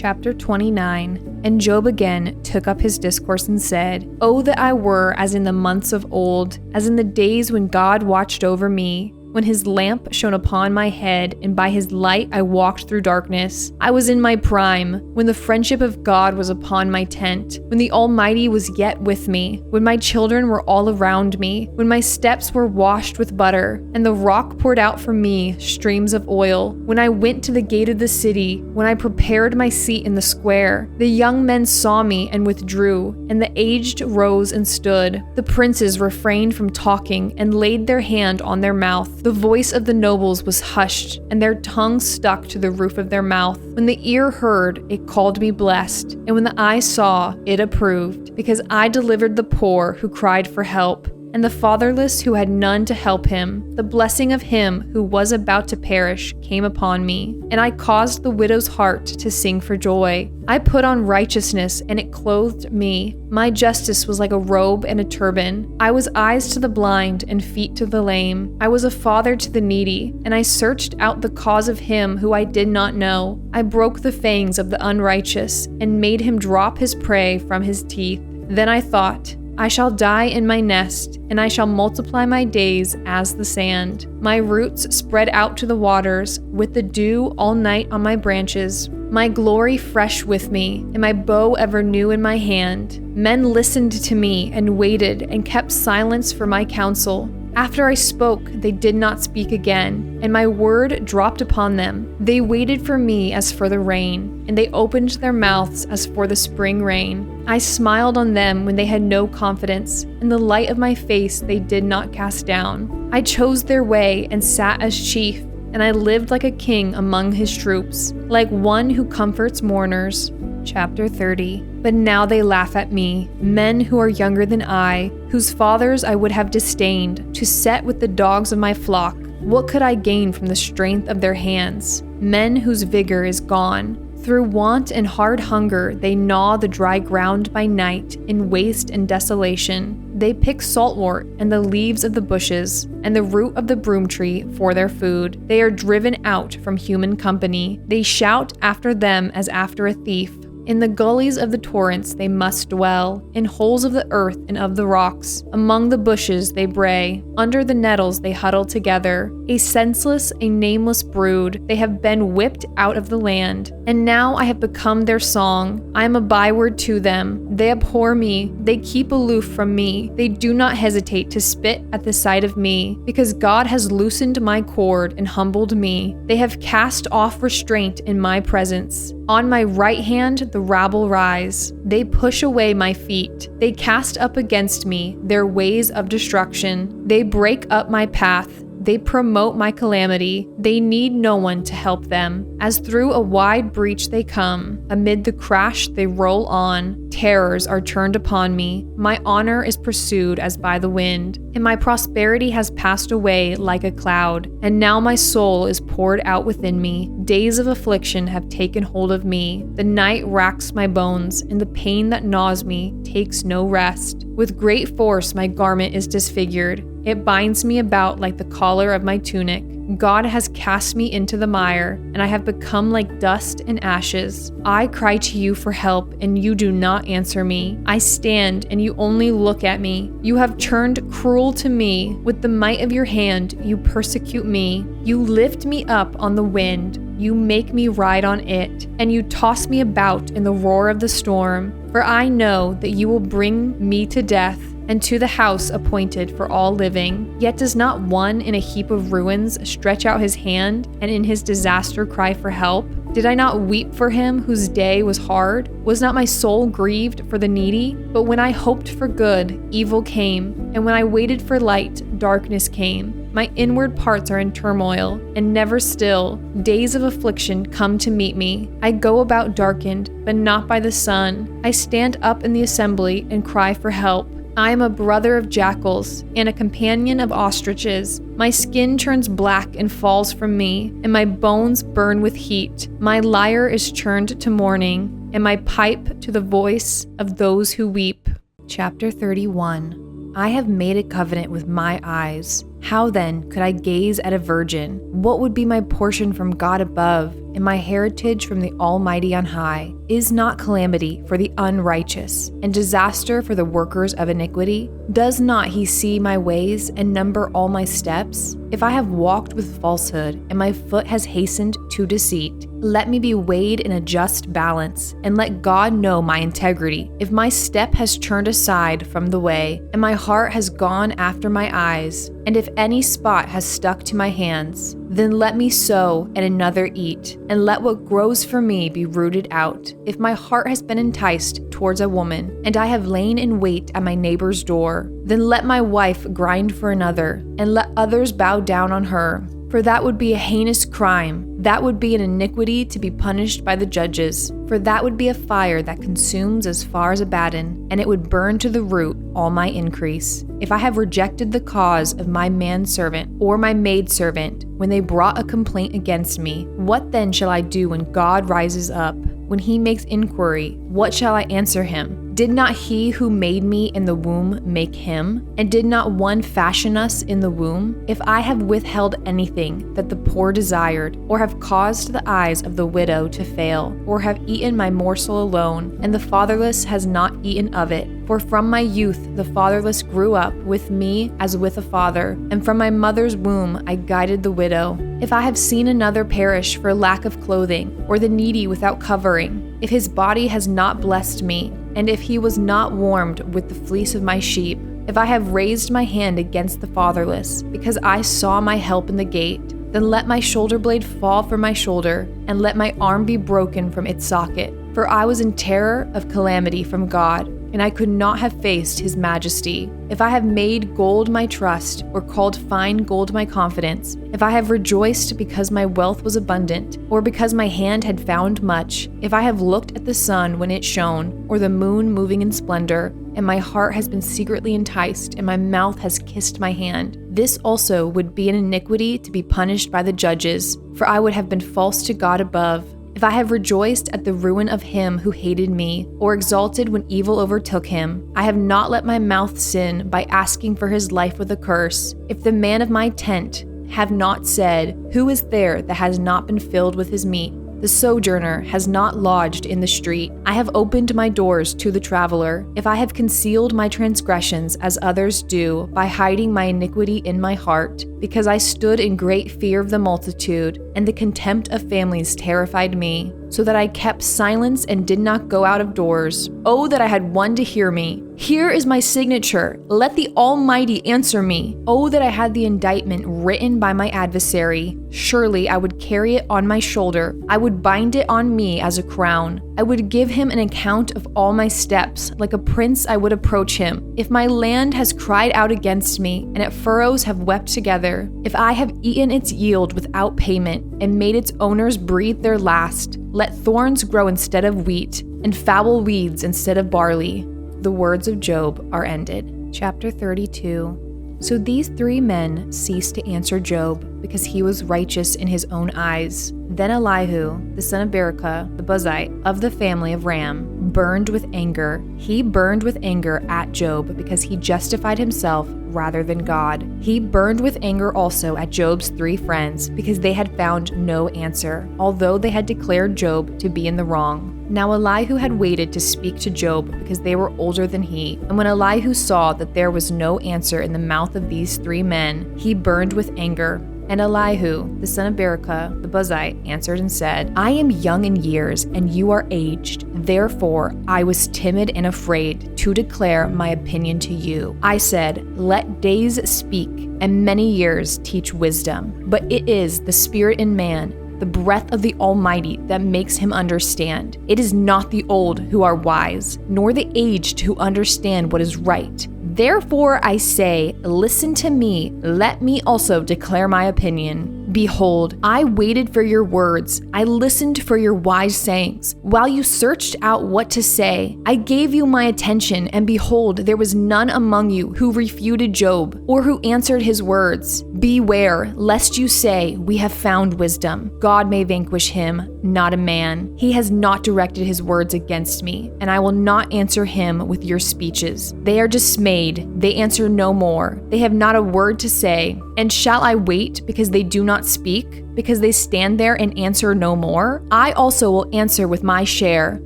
Chapter 29. And Job again took up his discourse and said, "Oh, that I were as in the months of old, as in the days when God watched over me, when his lamp shone upon my head, and by his light I walked through darkness. I was in my prime, when the friendship of God was upon my tent, when the Almighty was yet with me, when my children were all around me, when my steps were washed with butter, and the rock poured out for me streams of oil, when I went to the gate of the city, when I prepared my seat in the square. The young men saw me and withdrew, and the aged rose and stood. The princes refrained from talking and laid their hand on their mouth. The voice of the nobles was hushed, and their tongue stuck to the roof of their mouth. When the ear heard, it called me blessed, and when the eye saw, it approved, because I delivered the poor who cried for help, and the fatherless who had none to help him. The blessing of him who was about to perish came upon me, and I caused the widow's heart to sing for joy. I put on righteousness, and it clothed me. My justice was like a robe and a turban. I was eyes to the blind and feet to the lame. I was a father to the needy, and I searched out the cause of him who I did not know. I broke the fangs of the unrighteous, and made him drop his prey from his teeth. Then I thought, I shall die in my nest, and I shall multiply my days as the sand. My roots spread out to the waters, with the dew all night on my branches. My glory fresh with me, and my bow ever new in my hand. Men listened to me and waited and kept silence for my counsel. After I spoke, they did not speak again, and my word dropped upon them. They waited for me as for the rain, and they opened their mouths as for the spring rain. I smiled on them when they had no confidence, and the light of my face they did not cast down. I chose their way and sat as chief, and I lived like a king among his troops, like one who comforts mourners. Chapter 30. But now they laugh at me, men who are younger than I, whose fathers I would have disdained, to set with the dogs of my flock. What could I gain from the strength of their hands? Men whose vigor is gone. Through want and hard hunger, they gnaw the dry ground by night in waste and desolation. They pick saltwort and the leaves of the bushes and the root of the broom tree for their food. They are driven out from human company. They shout after them as after a thief. In the gullies of the torrents they must dwell, in holes of the earth and of the rocks. Among the bushes they bray, under the nettles they huddle together. A senseless, a nameless brood, they have been whipped out of the land. And now I have become their song. I am a byword to them. They abhor me, they keep aloof from me. They do not hesitate to spit at the sight of me, because God has loosened my cord and humbled me. They have cast off restraint in my presence. On my right hand the rabble rise. They push away my feet. They cast up against me their ways of destruction. They break up my path. They promote my calamity. They need no one to help them. As through a wide breach they come. Amid the crash they roll on. Terrors are turned upon me. My honor is pursued as by the wind, and my prosperity has passed away like a cloud. And now my soul is poured out within me. Days of affliction have taken hold of me. The night racks my bones, and the pain that gnaws me takes no rest. With great force my garment is disfigured. It binds me about like the collar of my tunic. God has cast me into the mire, and I have become like dust and ashes. I cry to you for help, and you do not answer me. I stand, and you only look at me. You have turned cruel to me. With the might of your hand, you persecute me. You lift me up on the wind. You make me ride on it, and you toss me about in the roar of the storm. For I know that you will bring me to death, and to the house appointed for all living. Yet does not one in a heap of ruins stretch out his hand, and in his disaster cry for help? Did I not weep for him whose day was hard? Was not my soul grieved for the needy? But when I hoped for good, evil came, and when I waited for light, darkness came. My inward parts are in turmoil, and never still. Days of affliction come to meet me. I go about darkened, but not by the sun. I stand up in the assembly and cry for help. I am a brother of jackals and a companion of ostriches. My skin turns black and falls from me, and my bones burn with heat. My lyre is turned to mourning, and my pipe to the voice of those who weep. Chapter 31. I have made a covenant with my eyes. How then could I gaze at a virgin? What would be my portion from God above, and my heritage from the Almighty on high? Is not calamity for the unrighteous, and disaster for the workers of iniquity? Does not he see my ways and number all my steps? If I have walked with falsehood, and my foot has hastened to deceit, let me be weighed in a just balance, and let God know my integrity. If my step has turned aside from the way, and my heart has gone after my eyes, and if any spot has stuck to my hands, then let me sow and another eat, and let what grows for me be rooted out. If my heart has been enticed towards a woman, and I have lain in wait at my neighbor's door, then let my wife grind for another, and let others bow down on her. For that would be a heinous crime. That would be an iniquity to be punished by the judges. For that would be a fire that consumes as far as Abaddon, and it would burn to the root all my increase. If I have rejected the cause of my manservant or my maidservant when they brought a complaint against me, what then shall I do when God rises up? When he makes inquiry, what shall I answer him? Did not he who made me in the womb make him? And did not one fashion us in the womb? If I have withheld anything that the poor desired, or have caused the eyes of the widow to fail, or have eaten my morsel alone, and the fatherless has not eaten of it, for from my youth the fatherless grew up with me as with a father, and from my mother's womb I guided the widow. If I have seen another perish for lack of clothing, or the needy without covering, if his body has not blessed me, and if he was not warmed with the fleece of my sheep, if I have raised my hand against the fatherless, because I saw my help in the gate, then let my shoulder blade fall from my shoulder, and let my arm be broken from its socket. For I was in terror of calamity from God, and I could not have faced his majesty. If I have made gold my trust, or called fine gold my confidence, if I have rejoiced because my wealth was abundant, or because my hand had found much, if I have looked at the sun when it shone, or the moon moving in splendor, and my heart has been secretly enticed, and my mouth has kissed my hand, this also would be an iniquity to be punished by the judges, for I would have been false to God above. If I have rejoiced at the ruin of him who hated me, or exulted when evil overtook him, I have not let my mouth sin by asking for his life with a curse. If the man of my tent have not said, who is there that has not been filled with his meat? The sojourner has not lodged in the street. I have opened my doors to the traveler. If I have concealed my transgressions as others do, by hiding my iniquity in my heart, because I stood in great fear of the multitude, and the contempt of families terrified me, so that I kept silence and did not go out of doors. Oh, that I had one to hear me. Here is my signature. Let the Almighty answer me. Oh, that I had the indictment written by my adversary. Surely I would carry it on my shoulder. I would bind it on me as a crown. I would give him an account of all my steps. Like a prince I would approach him. If my land has cried out against me, and its furrows have wept together, if I have eaten its yield without payment, and made its owners breathe their last, let thorns grow instead of wheat, and foul weeds instead of barley. The words of Job are ended. Chapter 32. So these three men ceased to answer Job, because he was righteous in his own eyes. Then Elihu, the son of Berekah, the Buzite, of the family of Ram, burned with anger. He burned with anger at Job, because he justified himself rather than God. He burned with anger also at Job's three friends, because they had found no answer, although they had declared Job to be in the wrong. Now Elihu had waited to speak to Job, because they were older than he. And when Elihu saw that there was no answer in the mouth of these three men, he burned with anger. And Elihu, the son of Berekah, the Buzite, answered and said, I am young in years, and you are aged. Therefore I was timid and afraid to declare my opinion to you. I said, let days speak, and many years teach wisdom. But it is the spirit in man, the breath of the Almighty, that makes him understand. It is not the old who are wise, nor the aged who understand what is right. Therefore I say, listen to me, let me also declare my opinion. Behold, I waited for your words, I listened for your wise sayings. While you searched out what to say, I gave you my attention, and behold, there was none among you who refuted Job, or who answered his words. Beware, lest you say, we have found wisdom. God may vanquish him, not a man. He has not directed his words against me, and I will not answer him with your speeches. They are dismayed, they answer no more. They have not a word to say. And shall I wait because they do not speak? Because they stand there and answer no more? I also will answer with my share.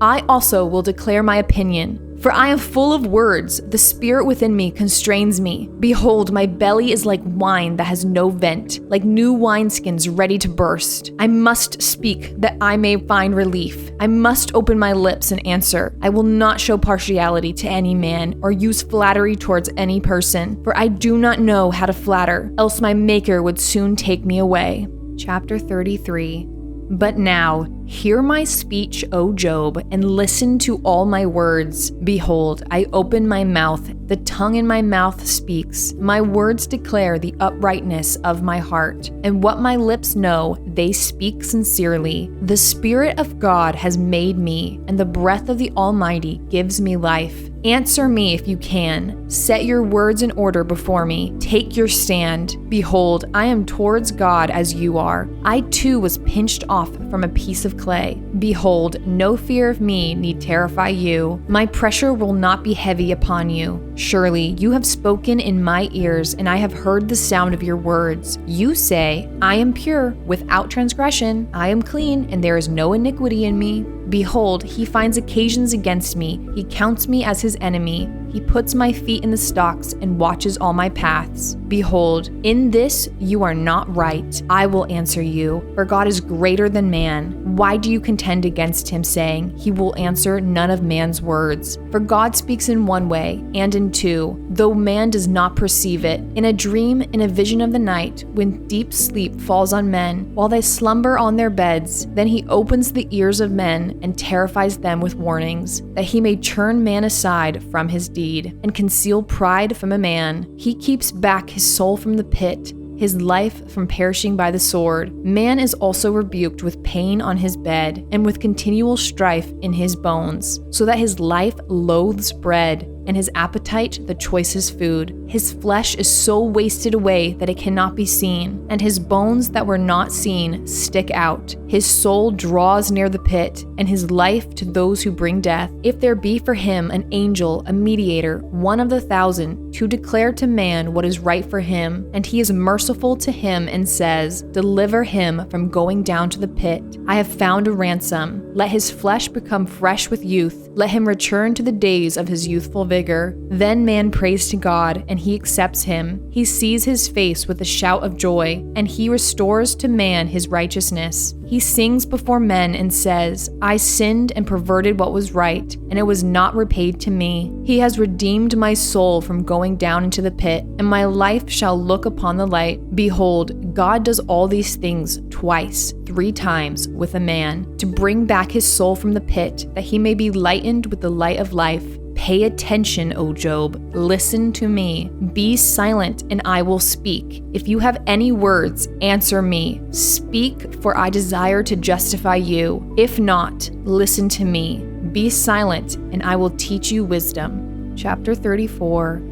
I also will declare my opinion. For I am full of words, the spirit within me constrains me. Behold, my belly is like wine that has no vent, like new wineskins ready to burst. I must speak that I may find relief. I must open my lips and answer. I will not show partiality to any man or use flattery towards any person, for I do not know how to flatter, else my Maker would soon take me away. Chapter 33. But now, hear my speech, O Job, and listen to all my words. Behold, I open my mouth, the tongue in my mouth speaks. My words declare the uprightness of my heart, and what my lips know, they speak sincerely. The Spirit of God has made me, and the breath of the Almighty gives me life. Answer me if you can. Set your words in order before me. Take your stand. Behold, I am towards God as you are. I too was pinched off from a piece of clay. Behold, no fear of me need terrify you. My pressure will not be heavy upon you. Surely you have spoken in my ears, and I have heard the sound of your words. You say, I am pure, without transgression. I am clean, and there is no iniquity in me. Behold, he finds occasions against me. He counts me as his enemy. He puts my feet in the stocks and watches all my paths. Behold, in this you are not right. I will answer you, for God is greater than man. Why do you contend against him, saying, he will answer none of man's words? For God speaks in one way, and in two, though man does not perceive it. In a dream, in a vision of the night, when deep sleep falls on men, while they slumber on their beds, then he opens the ears of men and terrifies them with warnings, that he may turn man aside from his deed, and conceal pride from a man. He keeps back his soul from the pit, his life from perishing by the sword. Man is also rebuked with pain on his bed, and with continual strife in his bones, so that his life loathes bread, and his appetite the choicest food. His flesh is so wasted away that it cannot be seen, and his bones that were not seen stick out. His soul draws near the pit, and his life to those who bring death. If there be for him an angel, a mediator, one of the 1,000, to declare to man what is right for him, and he is merciful to him and says, deliver him from going down to the pit. I have found a ransom. Let his flesh become fresh with youth. Let him return to the days of his youthful vigor. Then man prays to God, and he accepts him. He sees his face with a shout of joy, and he restores to man his righteousness. He sings before men and says, I sinned and perverted what was right, and it was not repaid to me. He has redeemed my soul from going down into the pit, and my life shall look upon the light. Behold, God does all these things twice, 3 times with a man, to bring back his soul from the pit, that he may be lightened with the light of life. Pay attention, O Job. Listen to me. Be silent, and I will speak. If you have any words, answer me. Speak, for I desire to justify you. If not, listen to me. Be silent, and I will teach you wisdom. Chapter 34.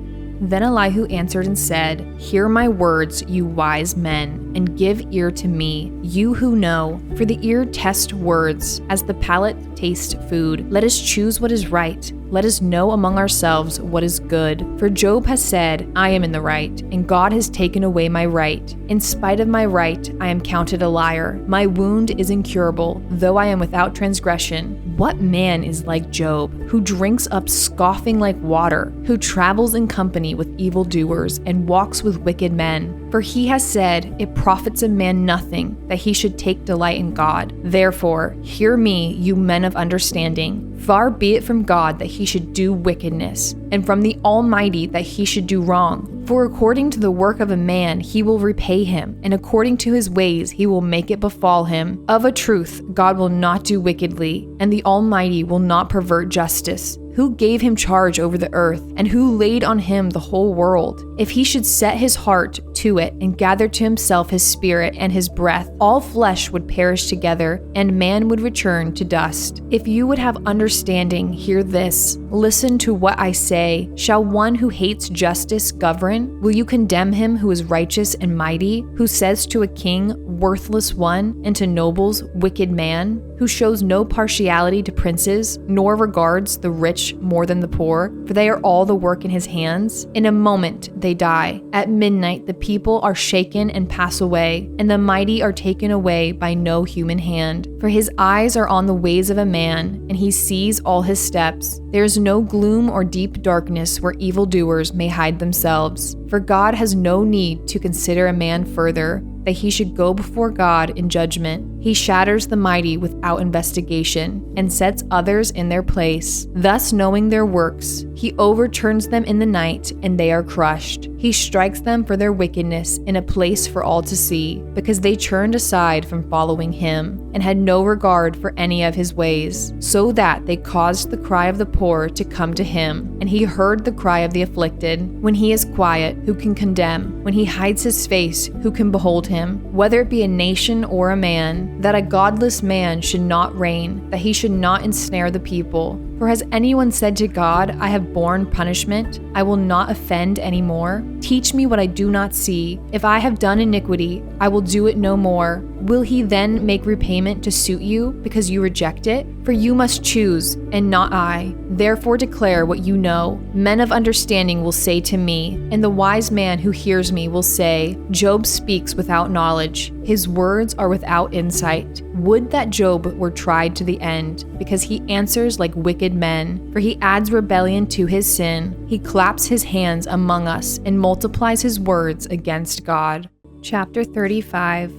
Then Elihu answered and said, hear my words, you wise men, and give ear to me, you who know. For the ear tests words, as the palate tastes food. Let us choose what is right. Let us know among ourselves what is good. For Job has said, I am in the right, and God has taken away my right. In spite of my right, I am counted a liar. My wound is incurable, though I am without transgression. What man is like Job, who drinks up scoffing like water, who travels in company with evildoers and walks with wicked men? For he has said, it profits a man nothing that he should take delight in God. Therefore, hear me, you men of understanding. Far be it from God that he should do wickedness, and from the Almighty that he should do wrong. For according to the work of a man he will repay him, and according to his ways he will make it befall him. Of a truth, God will not do wickedly, and the Almighty will not pervert justice. Who gave him charge over the earth, and who laid on him the whole world? If he should set his heart to it and gathered to himself his spirit and his breath, all flesh would perish together, and man would return to dust. If you would have understanding, hear this. Listen to what I say. Shall one who hates justice govern? Will you condemn him who is righteous and mighty, who says to a king, worthless one, and to nobles, wicked man, who shows no partiality to princes, nor regards the rich more than the poor, for they are all the work in his hands? In a moment they die. At midnight the people are shaken and pass away, and the mighty are taken away by no human hand. For his eyes are on the ways of a man, and he sees all his steps. There is no gloom or deep darkness where evildoers may hide themselves. For God has no need to consider a man further, that he should go before God in judgment. He shatters the mighty without investigation, and sets others in their place. Thus, knowing their works, he overturns them in the night, and they are crushed. He strikes them for their wickedness in a place for all to see, because they turned aside from following him, and had no regard for any of his ways, so that they caused the cry of the poor to come to him, and he heard the cry of the afflicted. When he is quiet, who can condemn? When he hides his face, who can behold him? Whether it be a nation or a man, that a godless man should not reign, that he should not ensnare the people. For has anyone said to God, I have borne punishment, I will not offend any more? Teach me what I do not see. If I have done iniquity, I will do it no more. Will he then make repayment to suit you, because you reject it? For you must choose, and not I. Therefore declare what you know. Men of understanding will say to me, and the wise man who hears me will say, Job speaks without knowledge. His words are without insight. Would that Job were tried to the end, because he answers like wicked men. For he adds rebellion to his sin. He claps his hands among us and multiplies his words against God. Chapter 35.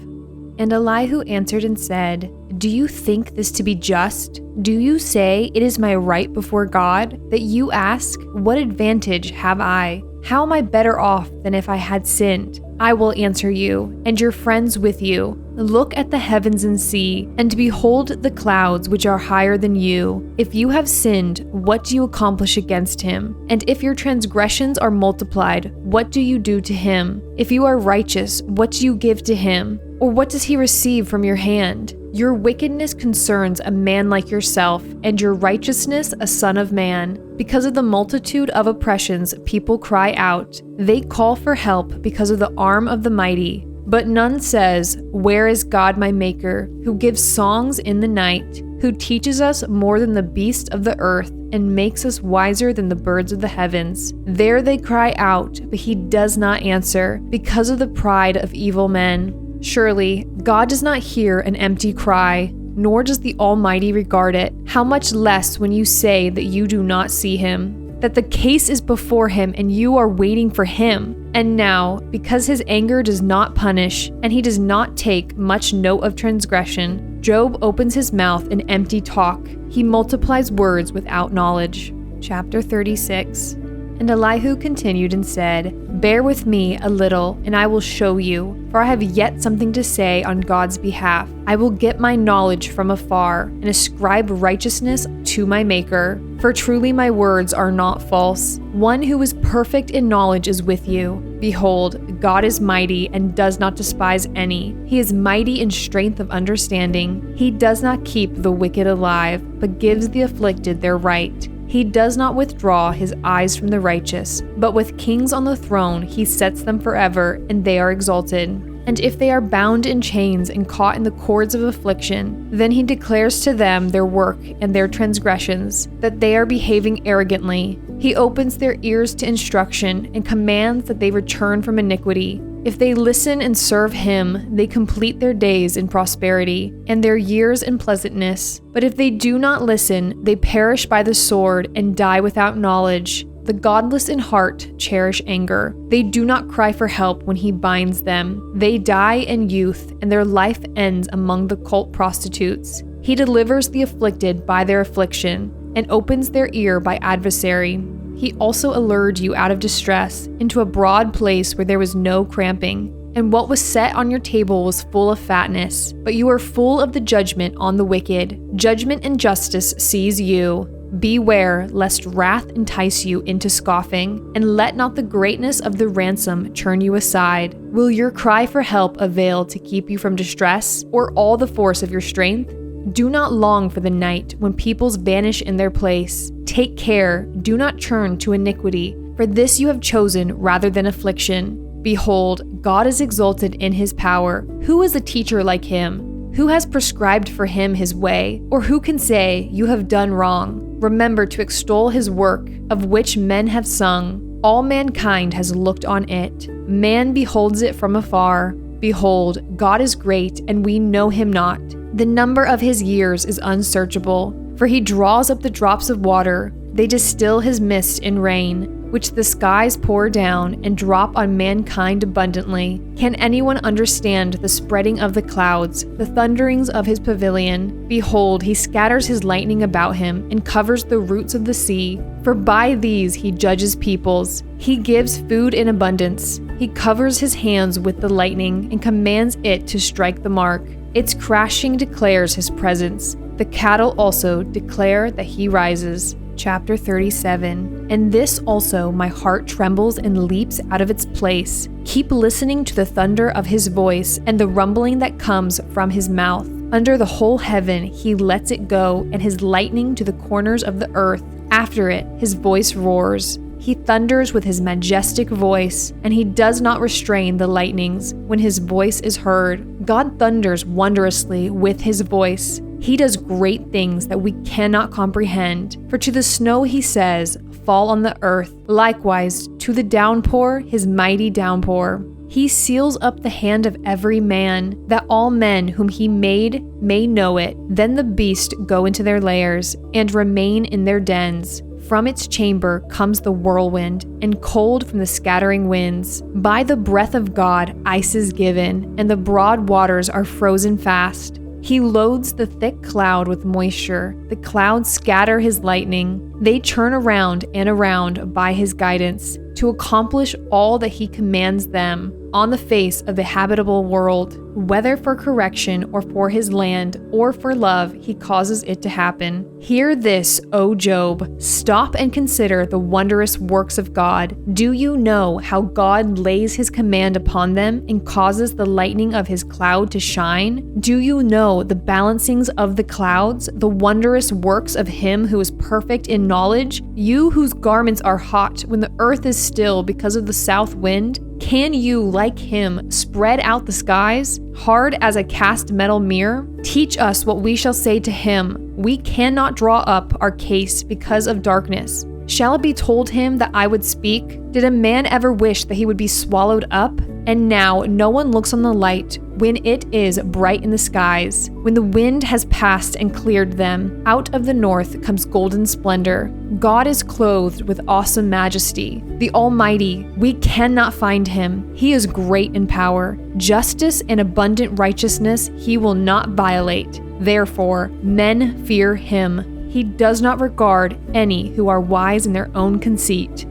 And Elihu answered and said, Do you think this to be just? Do you say it is my right before God? That you ask, What advantage have I? How am I better off than if I had sinned? I will answer you, and your friends with you. Look at the heavens and see, and behold the clouds which are higher than you. If you have sinned, what do you accomplish against him? And if your transgressions are multiplied, what do you do to him? If you are righteous, what do you give to him? Or what does he receive from your hand? Your wickedness concerns a man like yourself, and your righteousness a son of man. Because of the multitude of oppressions, people cry out. They call for help because of the arm of the mighty. But none says, Where is God my maker, who gives songs in the night, who teaches us more than the beasts of the earth, and makes us wiser than the birds of the heavens? There they cry out, but he does not answer, because of the pride of evil men. Surely, God does not hear an empty cry, nor does the Almighty regard it. How much less when you say that you do not see him, that the case is before him and you are waiting for him. And now, because his anger does not punish, and he does not take much note of transgression, Job opens his mouth in empty talk. He multiplies words without knowledge. Chapter 36. And Elihu continued and said, Bear with me a little, and I will show you, for I have yet something to say on God's behalf. I will get my knowledge from afar, and ascribe righteousness to my Maker. For truly my words are not false. One who is perfect in knowledge is with you. Behold, God is mighty and does not despise any. He is mighty in strength of understanding. He does not keep the wicked alive, but gives the afflicted their right. He does not withdraw his eyes from the righteous, but with kings on the throne he sets them forever, and they are exalted. And if they are bound in chains and caught in the cords of affliction, then he declares to them their work and their transgressions, that they are behaving arrogantly. He opens their ears to instruction and commands that they return from iniquity. If they listen and serve him, they complete their days in prosperity, and their years in pleasantness. But if they do not listen, they perish by the sword and die without knowledge. The godless in heart cherish anger. They do not cry for help when he binds them. They die in youth, and their life ends among the cult prostitutes. He delivers the afflicted by their affliction, and opens their ear by adversary. He also allured you out of distress into a broad place where there was no cramping, and what was set on your table was full of fatness. But you are full of the judgment on the wicked. Judgment and justice seize you. Beware lest wrath entice you into scoffing, and let not the greatness of the ransom turn you aside. Will your cry for help avail to keep you from distress, or all the force of your strength? Do not long for the night when peoples vanish in their place. Take care, do not turn to iniquity, for this you have chosen rather than affliction. Behold, God is exalted in his power. Who is a teacher like him? Who has prescribed for him his way? Or who can say, you have done wrong? Remember to extol his work, of which men have sung. All mankind has looked on it. Man beholds it from afar. Behold, God is great, and we know him not. The number of his years is unsearchable, for he draws up the drops of water. They distill his mist in rain, which the skies pour down and drop on mankind abundantly. Can anyone understand the spreading of the clouds, the thunderings of his pavilion? Behold, he scatters his lightning about him and covers the roots of the sea. For by these he judges peoples. He gives food in abundance. He covers his hands with the lightning and commands it to strike the mark. Its crashing declares his presence. The cattle also declare that he rises. Chapter 37. And this also my heart trembles and leaps out of its place. Keep listening to the thunder of his voice and the rumbling that comes from his mouth. Under the whole heaven he lets it go, and his lightning to the corners of the earth. After it his voice roars. He thunders with his majestic voice, and he does not restrain the lightnings when his voice is heard. God thunders wondrously with his voice. He does great things that we cannot comprehend. For to the snow he says, fall on the earth. Likewise, to the downpour, his mighty downpour. He seals up the hand of every man, that all men whom he made may know it. Then the beasts go into their lairs, and remain in their dens. From its chamber comes the whirlwind, and cold from the scattering winds. By the breath of God ice is given, and the broad waters are frozen fast. He loads the thick cloud with moisture. The clouds scatter his lightning. They turn around and around by his guidance, to accomplish all that he commands them on the face of the habitable world. Whether for correction or for his land or for love, he causes it to happen. Hear this, O Job. Stop and consider the wondrous works of God. Do you know how God lays his command upon them and causes the lightning of his cloud to shine? Do you know the balancings of the clouds, the wondrous works of him who is perfect in knowledge? You whose garments are hot when the earth is still because of the south wind? Can you, like him, spread out the skies, hard as a cast metal mirror? Teach us what we shall say to him. We cannot draw up our case because of darkness. Shall it be told him that I would speak? Did a man ever wish that he would be swallowed up? And now no one looks on the light when it is bright in the skies. When the wind has passed and cleared them, out of the north comes golden splendor. God is clothed with awesome majesty. The Almighty, we cannot find him. He is great in power. Justice and abundant righteousness he will not violate. Therefore, men fear him. He does not regard any who are wise in their own conceit.